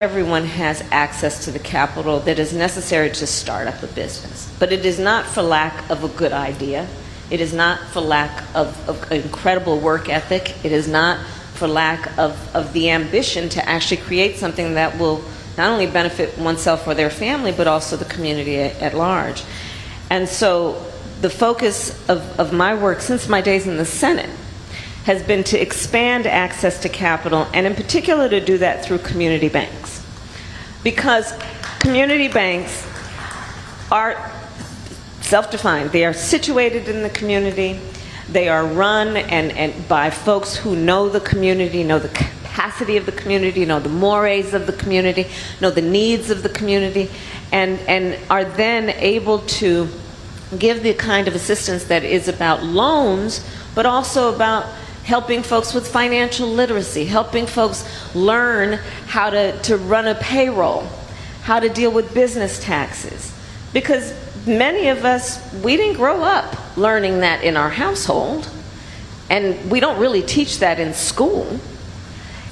Everyone has access to the capital that is necessary to start up a business. But it is not for lack of a good idea. It is not for lack of incredible work ethic. It is not for lack of the ambition to actually create something that will not only benefit oneself or their family, but also the community at large. And so the focus of my work since my days in the Senate has been to expand access to capital, and in particular to do that through community banks. Because community banks are self-defined. They are situated in the community. They are run and by folks who know the community, know the capacity of the community, know the mores of the community, know the needs of the community, and are then able to give the kind of assistance that is about loans, but also about helping folks with financial literacy, helping folks learn how to run a payroll, how to deal with business taxes. Because many of us, we didn't grow up learning that in our household, and we don't really teach that in school.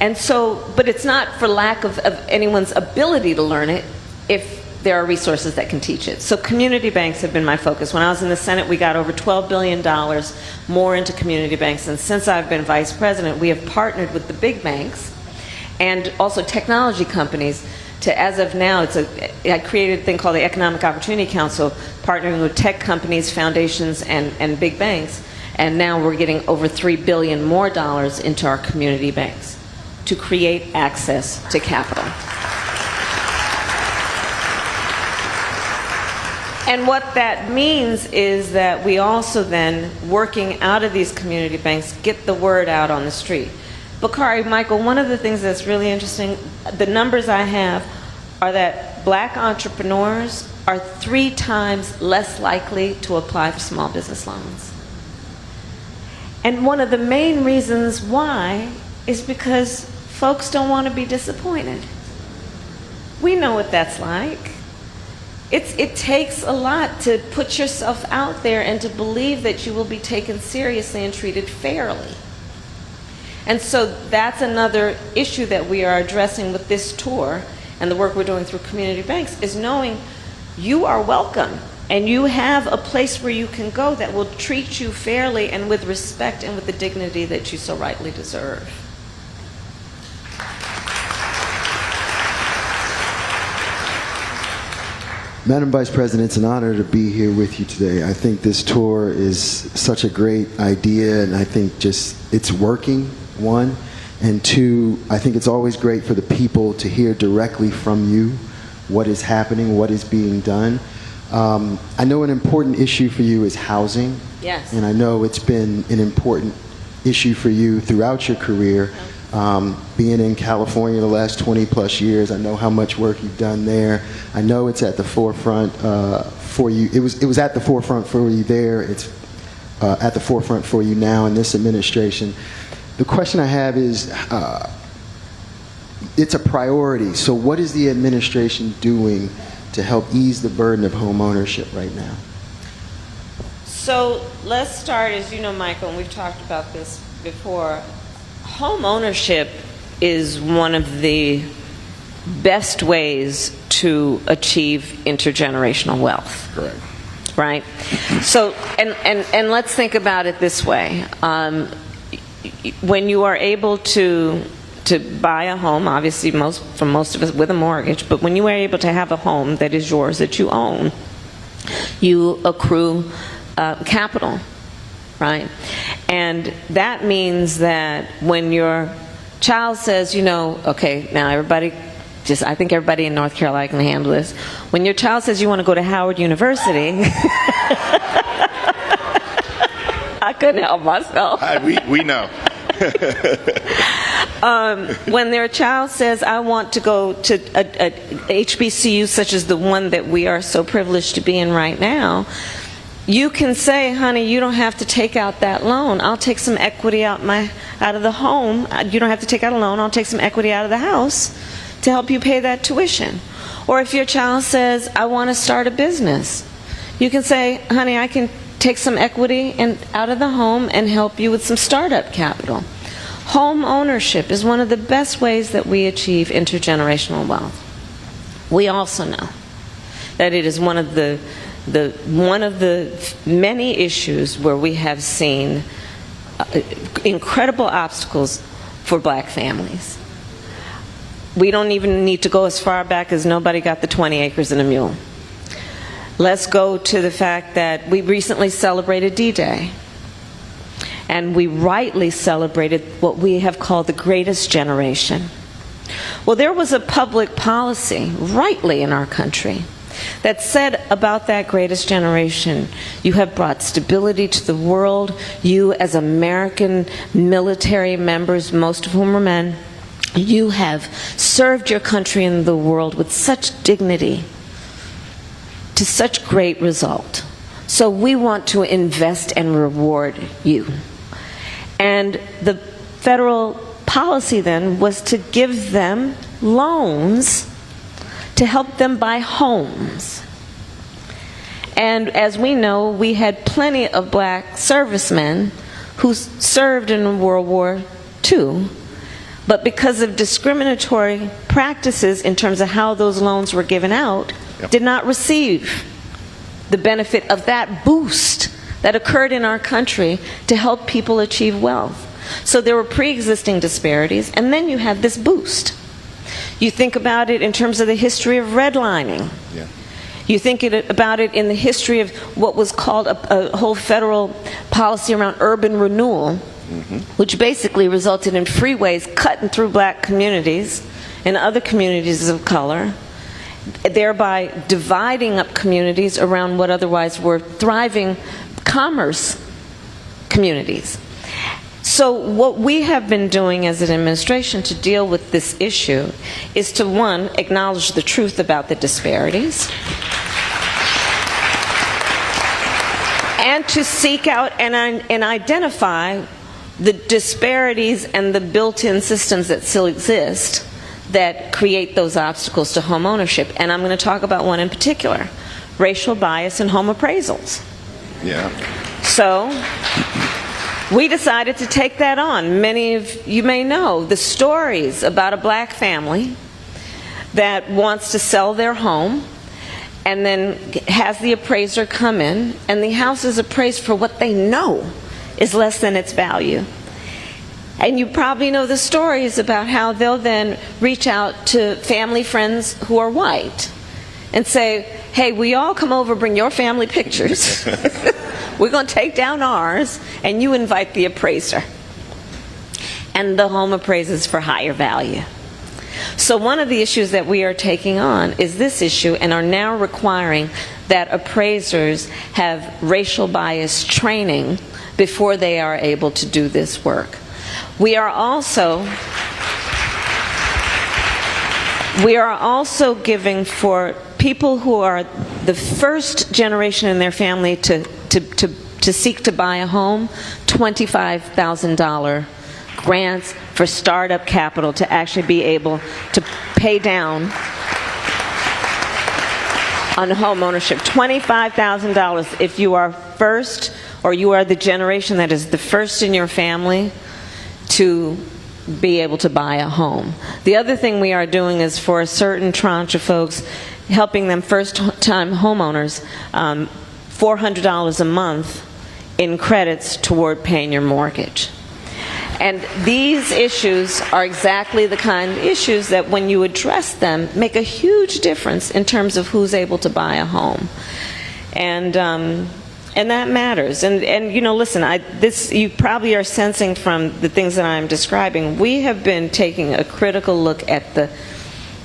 And so, but it's not for lack of anyone's ability to learn it if there are resources that can teach it. So community banks have been my focus. When I was in the Senate, we got over $12 billion more into community banks. And since I've been vice president, we have partnered with the big banks and also technology companies to, as of now, I created a thing called the Economic Opportunity Council, partnering with tech companies, foundations, and big banks. And now we're getting over $3 billion more into our community banks to create access to capital. And what that means is that we also then, working out of these community banks, get the word out on the street. Bakari, Michael, one of the things that's really interesting, the numbers I have are that black entrepreneurs are 3 times less likely to apply for small business loans. And one of the main reasons why is because folks don't want to be disappointed. We know what that's like. It takes a lot to put yourself out there and to believe that you will be taken seriously and treated fairly. And so that's another issue that we are addressing with this tour and the work we're doing through community banks, is knowing you are welcome and you have a place where you can go that will treat you fairly and with respect and with the dignity that you so rightly deserve. Madam Vice President, it's an honor to be here with you today. I think this tour is such a great idea, and I think just it's working, one. And two, I think it's always great for the people to hear directly from you what is happening, what is being done. I know an important issue for you is housing. Yes. And I know it's been an important issue for you throughout your career. Being in California the last 20 plus years, I know how much work you've done there. I know it's at the forefront for you. It was at the forefront for you there. It's at the forefront for you now in this administration. The question I have is, it's a priority. So what is the administration doing to help ease the burden of home ownership right now? So let's start, as you know, Michael, and we've talked about this before. Home ownership is one of the best ways to achieve intergenerational wealth. Correct. Right? So, and let's think about it this way. When you are able to buy a home, obviously for most of us with a mortgage, but when you are able to have a home that is yours, that you own, you accrue capital. Right? And that means that when your child says, you know, okay, now everybody, I think everybody in North Carolina can handle this. When your child says you want to go to Howard University, I couldn't help myself. We know. When their child says, I want to go to a HBCU such as the one that we are so privileged to be in right now, you can say, honey, you don't have to take out that loan. I'll take some equity out of the home. You don't have to take out a loan. I'll take some equity out of the house to help you pay that tuition. Or if your child says, I want to start a business, you can say, honey, I can take some equity out of the home and help you with some startup capital. Home ownership is one of the best ways that we achieve intergenerational wealth. We also know that it is one of the many issues where we have seen incredible obstacles for black families. We don't even need to go as far back as nobody got the 20 acres and a mule. Let's go to the fact that we recently celebrated D-Day. And we rightly celebrated what we have called the greatest generation. Well, there was a public policy, rightly in our country, that said about that greatest generation, you have brought stability to the world. You, as American military members, most of whom are men, you have served your country and the world with such dignity, to such great result. So we want to invest and reward you. And the federal policy then was to give them loans to help them buy homes. And as we know, we had plenty of black servicemen who served in World War II, but because of discriminatory practices in terms of how those loans were given out, did not receive the benefit of that boost that occurred in our country to help people achieve wealth. So there were pre-existing disparities, and then you have this boost. You think about it in terms of the history of redlining. Yeah. You think about it in the history of what was called a whole federal policy around urban renewal, which basically resulted in freeways cutting through black communities and other communities of color, thereby dividing up communities around what otherwise were thriving commerce communities. So what we have been doing as an administration to deal with this issue is to, one, acknowledge the truth about the disparities, and to seek out and identify the disparities and the built-in systems that still exist that create those obstacles to home ownership. And I'm going to talk about one in particular, racial bias in home appraisals. Yeah. So we decided to take that on. Many of you may know the stories about a black family that wants to sell their home and then has the appraiser come in, and the house is appraised for what they know is less than its value. And you probably know the stories about how they'll then reach out to family friends who are white and say, hey, will you all come over, bring your family pictures? We're going to take down ours, and you invite the appraiser. And the home appraises for higher value. So one of the issues that we are taking on is this issue, and are now requiring that appraisers have racial bias training before they are able to do this work. We are also giving, for people who are the first generation in their family to seek to buy a home, $25,000 grants for startup capital to actually be able to pay down on home ownership. $25,000 if you are first, or you are the generation that is the first in your family to be able to buy a home. The other thing we are doing is, for a certain tranche of folks, helping them first-time homeowners, $400 a month in credits toward paying your mortgage. And these issues are exactly the kind of issues that, when you address them, make a huge difference in terms of who's able to buy a home. And that matters. And you know, listen, this, you probably are sensing from the things that I'm describing, we have been taking a critical look at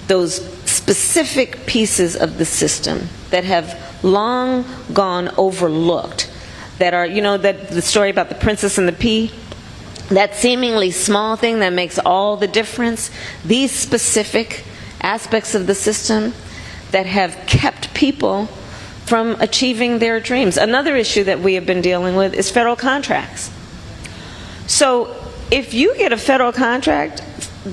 those specific pieces of the system that have long gone overlooked, that are, you know, that the story about the princess and the pea, that seemingly small thing that makes all the difference. These specific aspects of the system that have kept people from achieving their dreams. Another issue that we have been dealing with is federal contracts. So if you get a federal contract,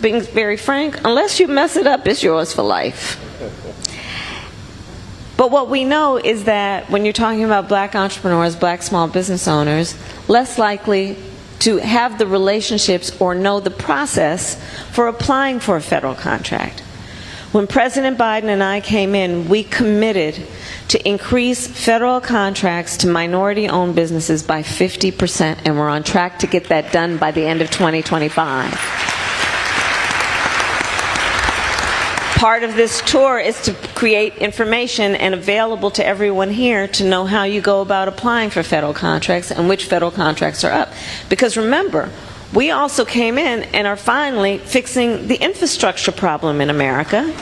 being very frank, unless you mess it up, it's yours for life. But what we know is that when you're talking about black entrepreneurs, black small business owners, less likely to have the relationships or know the process for applying for a federal contract. When President Biden and I came in, we committed to increase federal contracts to minority-owned businesses by 50%, and we're on track to get that done by the end of 2025. Part of this tour is to create information and available to everyone here to know how you go about applying for federal contracts and which federal contracts are up. Because remember, we also came in and are finally fixing the infrastructure problem in America.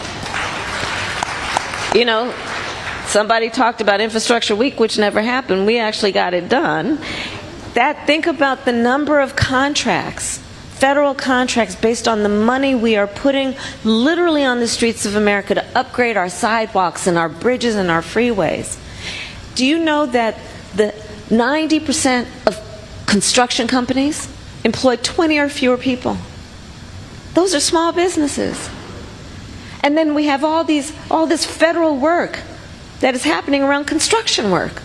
You know, somebody talked about Infrastructure Week, which never happened. We actually got it done. Think about the number of contracts, federal contracts, based on the money we are putting literally on the streets of America to upgrade our sidewalks and our bridges and our freeways. Do you know that the 90% of construction companies employ 20 or fewer people? Those are small businesses. And then we have all this federal work that is happening around construction work.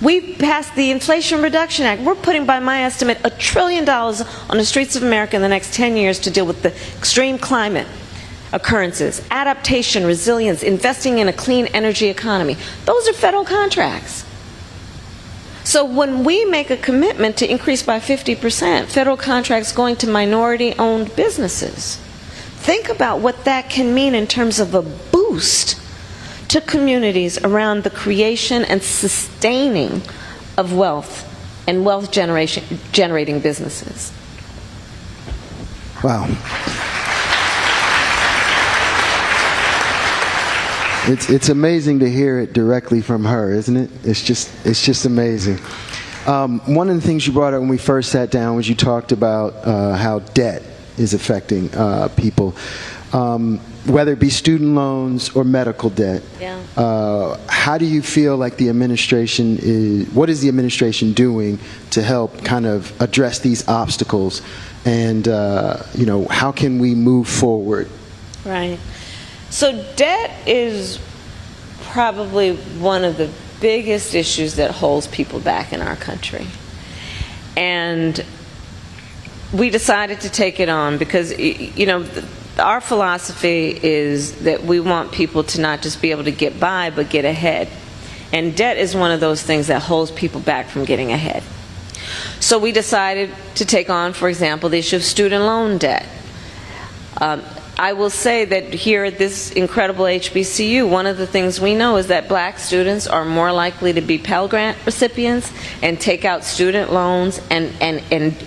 We passed the Inflation Reduction Act. We're putting, by my estimate, $1 trillion on the streets of America in the next 10 years to deal with the extreme climate occurrences, adaptation, resilience, investing in a clean energy economy. Those are federal contracts. So when we make a commitment to increase by 50% federal contracts going to minority-owned businesses, think about what that can mean in terms of a boost to communities around the creation and sustaining of wealth and wealth generating businesses. Wow. It's amazing to hear it directly from her, isn't it? It's just amazing. One of the things you brought up when we first sat down was you talked about how debt is affecting people, whether it be student loans or medical debt. Yeah. How do you feel like the administration what is the administration doing to help kind of address these obstacles, and how can we move forward? Right. So debt is probably one of the biggest issues that holds people back in our country. And we decided to take it on because, our philosophy is that we want people to not just be able to get by, but get ahead. And debt is one of those things that holds people back from getting ahead. So we decided to take on, for example, the issue of student loan debt. I will say that here at this incredible HBCU, one of the things we know is that black students are more likely to be Pell Grant recipients and take out student loans and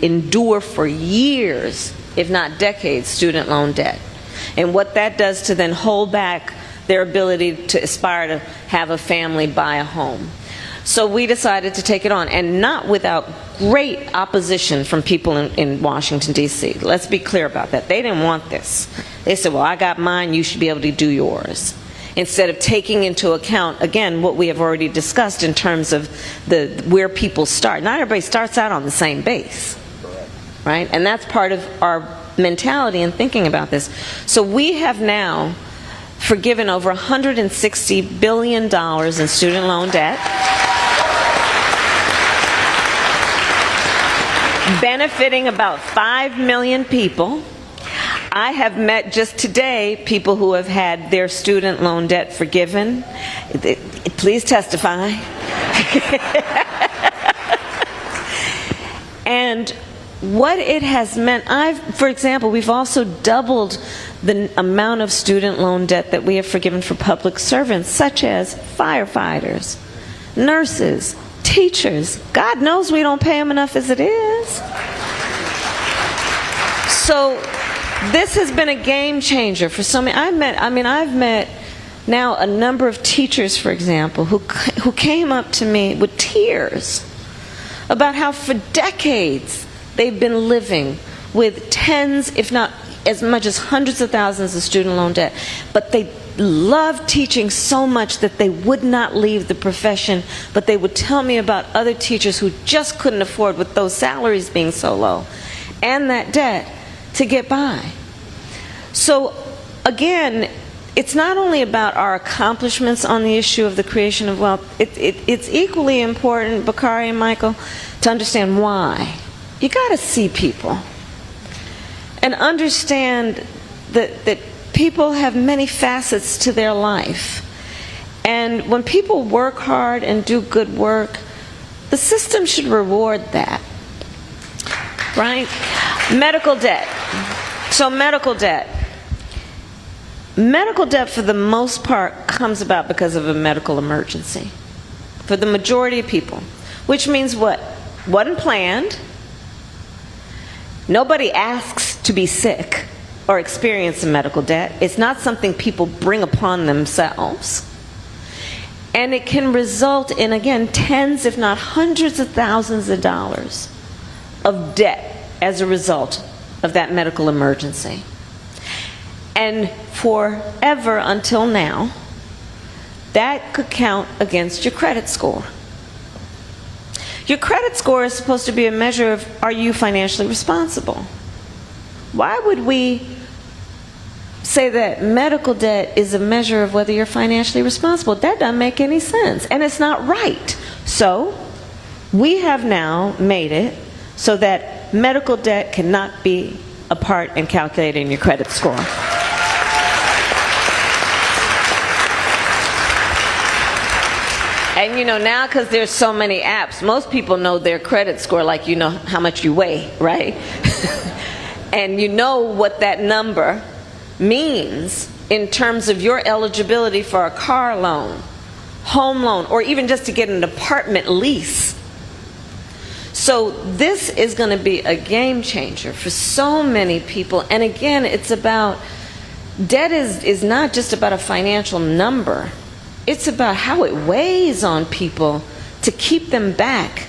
endure for years, if not decades, student loan debt. And what that does to then hold back their ability to aspire to have a family, buy a home. So we decided to take it on, and not without great opposition from people in Washington, D.C. Let's be clear about that. They didn't want this. They said, well, I got mine, you should be able to do yours. Instead of taking into account, again, what we have already discussed in terms of where people start. Not everybody starts out on the same base, right? And that's part of our mentality in thinking about this. So we have now forgiven over $160 billion in student loan debt, benefiting about 5 million people. I have met just today people who have had their student loan debt forgiven. Please testify. And what it has meant, for example, we've also doubled the amount of student loan debt that we have forgiven for public servants, such as firefighters, nurses, teachers. God knows we don't pay them enough as it is. So this has been a game changer for so many. I've met now a number of teachers, for example, who came up to me with tears about how for decades they've been living with tens, if not as much as hundreds of thousands of student loan debt. But they loved teaching so much that they would not leave the profession, but they would tell me about other teachers who just couldn't afford, with those salaries being so low, and that debt, to get by. So again, it's not only about our accomplishments on the issue of the creation of wealth. It's equally important, Bakari and Michael, to understand why You got to see people and understand that people have many facets to their life. And when people work hard and do good work, the system should reward that, right? Medical debt. So medical debt. Medical debt, for the most part, comes about because of a medical emergency for the majority of people, which means what? Wasn't planned. Nobody asks to be sick or experience a medical debt. It's not something people bring upon themselves. And it can result in, again, tens if not hundreds of thousands of dollars of debt as a result of that medical emergency. And forever until now, that could count against your credit score. Your credit score is supposed to be a measure of, are you financially responsible? Why would we say that medical debt is a measure of whether you're financially responsible? That doesn't make any sense, and it's not right. So we have now made it so that medical debt cannot be a part in calculating your credit score. And you know, now because there's so many apps, most people know their credit score, like you know how much you weigh, right? And you know what that number means in terms of your eligibility for a car loan, home loan, or even just to get an apartment lease. So this is going to be a game changer for so many people. And again, it's about, debt is not just about a financial number. It's about how it weighs on people to keep them back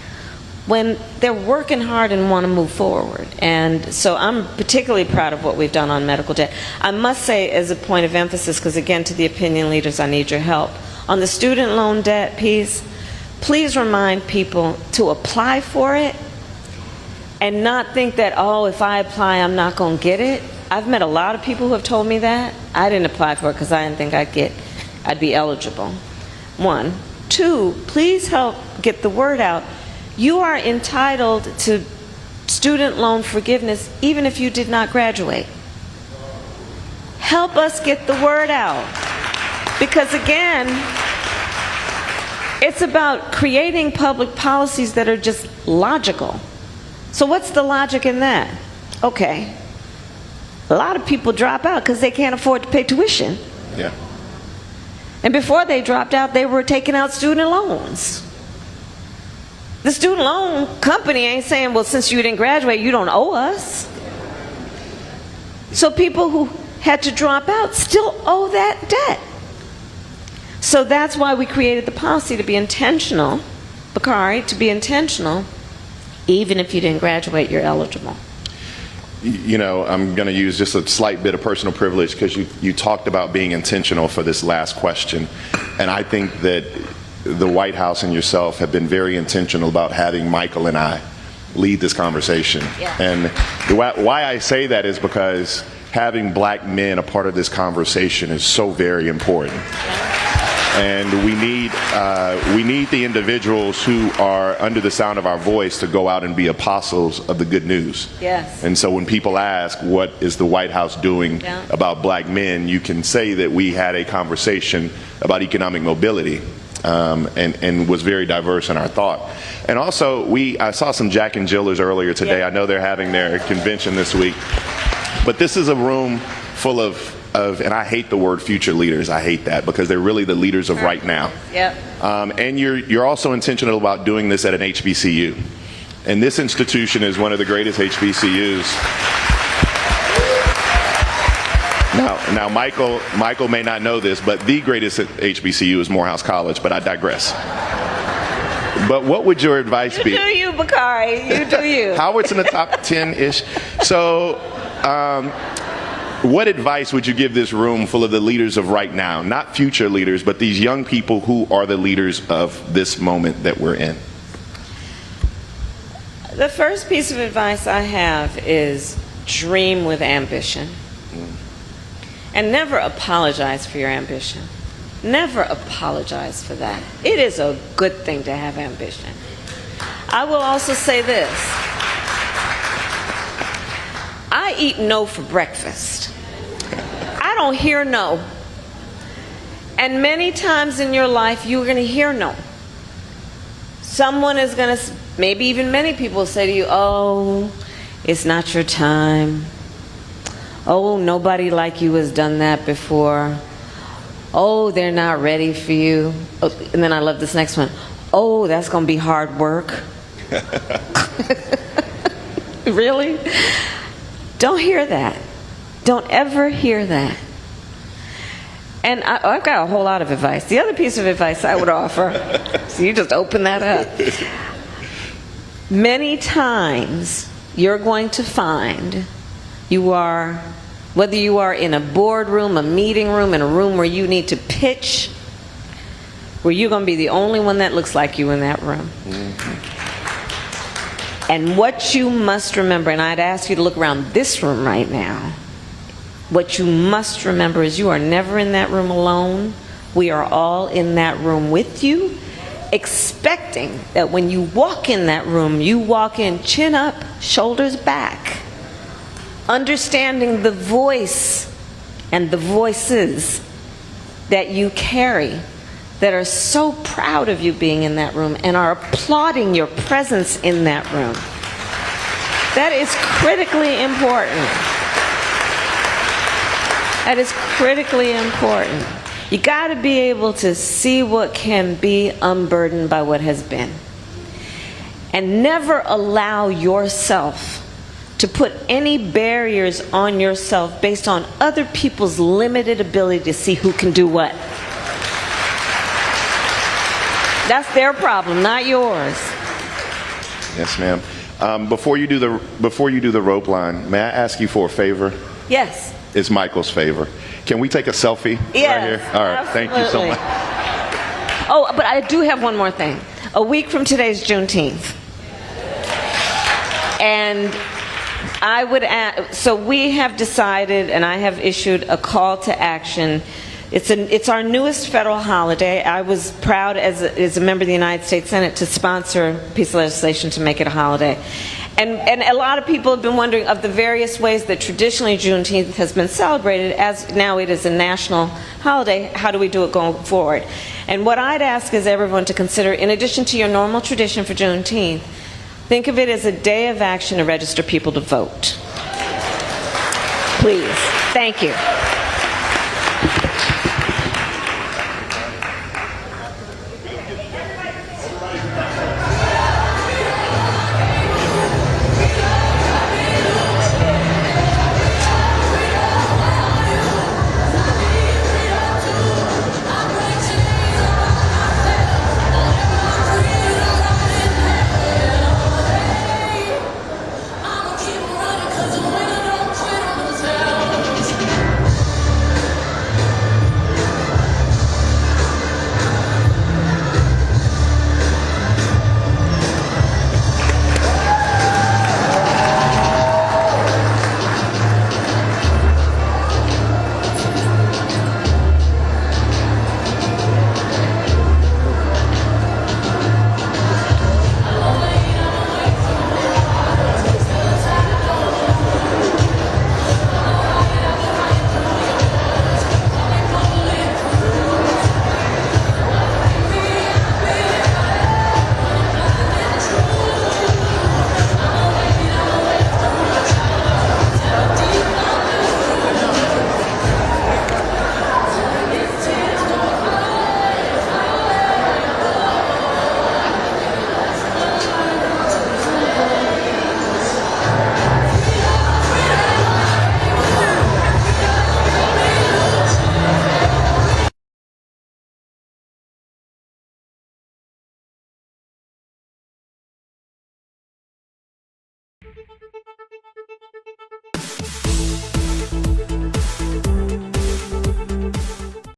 when they're working hard and want to move forward. And so I'm particularly proud of what we've done on medical debt. I must say, as a point of emphasis, because again, to the opinion leaders, I need your help. On the student loan debt piece, please remind people to apply for it and not think that, oh, if I apply, I'm not going to get it. I've met a lot of people who have told me that. I didn't apply for it because I didn't think I'd be eligible. One. Two, please help get the word out. You are entitled to student loan forgiveness even if you did not graduate. Help us get the word out. Because again, it's about creating public policies that are just logical. So what's the logic in that? Okay, a lot of people drop out because they can't afford to pay tuition. Yeah. And before they dropped out, they were taking out student loans. The student loan company ain't saying, well, since you didn't graduate, you don't owe us. So people who had to drop out still owe that debt. So that's why we created the policy, to be intentional, Bakari, to be intentional. Even if you didn't graduate, you're eligible. You know, I'm going to use just a slight bit of personal privilege because you talked about being intentional for this last question. And I think that the White House and yourself have been very intentional about having Michael and I lead this conversation. Yeah. And why I say that is because having black men a part of this conversation is so very important. And we need the individuals who are under the sound of our voice to go out and be apostles of the good news. Yes. And so when people ask, what is the White House doing about black men, you can say that we had a conversation about economic mobility and was very diverse in our thought. And also, I saw some Jack and Jillers earlier today. I know they're having their convention this week. But this is a room full of, and I hate the word future leaders. I hate that because they're really the leaders of right now. Yep. And you're also intentional about doing this at an HBCU. And this institution is one of the greatest HBCUs. Now Michael may not know this, but the greatest HBCU is Morehouse College, but I digress. But what would your advice be? You do you, Bakari. You do you. Howard's in the top 10-ish. So, what advice would you give this room full of the leaders of right now? Not future leaders, but these young people who are the leaders of this moment that we're in. The first piece of advice I have is dream with ambition. And never apologize for your ambition. Never apologize for that. It is a good thing to have ambition. I will also say this. I eat no for breakfast. I don't hear no. And many times in your life, you're going to hear no. Someone is going to, maybe even many people say to you, oh, it's not your time. Oh, nobody like you has done that before. Oh, they're not ready for you. Oh, and then I love this next one. Oh, that's going to be hard work. Really? Don't hear that. Don't ever hear that. And I've got a whole lot of advice. The other piece of advice I would offer, so you just open that up. Many times you're going to find whether you are in a boardroom, a meeting room, in a room where you need to pitch, where you're going to be the only one that looks like you in that room. Mm-hmm. And what you must remember, and I'd ask you to look around this room right now, what you must remember is you are never in that room alone. We are all in that room with you, expecting that when you walk in that room, you walk in chin up, shoulders back, understanding the voice and the voices that you carry that are so proud of you being in that room and are applauding your presence in that room. That is critically important. That is critically important. You got to be able to see what can be unburdened by what has been. And never allow yourself to put any barriers on yourself based on other people's limited ability to see who can do what. That's their problem, not yours. Yes, ma'am. Before you do the rope line, may I ask you for a favor? Yes. It's Michael's favor. Can we take a selfie right here? All right. Absolutely. Thank you so much. Oh, but I do have one more thing. A week from today is Juneteenth. And I would add, so we have decided, and I have issued a call to action. It's our newest federal holiday. I was proud as a member of the United States Senate to sponsor a piece of legislation to make it a holiday. And a lot of people have been wondering of the various ways that traditionally Juneteenth has been celebrated, as now it is a national holiday, how do we do it going forward? And what I'd ask is everyone to consider, in addition to your normal tradition for Juneteenth, think of it as a day of action to register people to vote. Please. Thank you.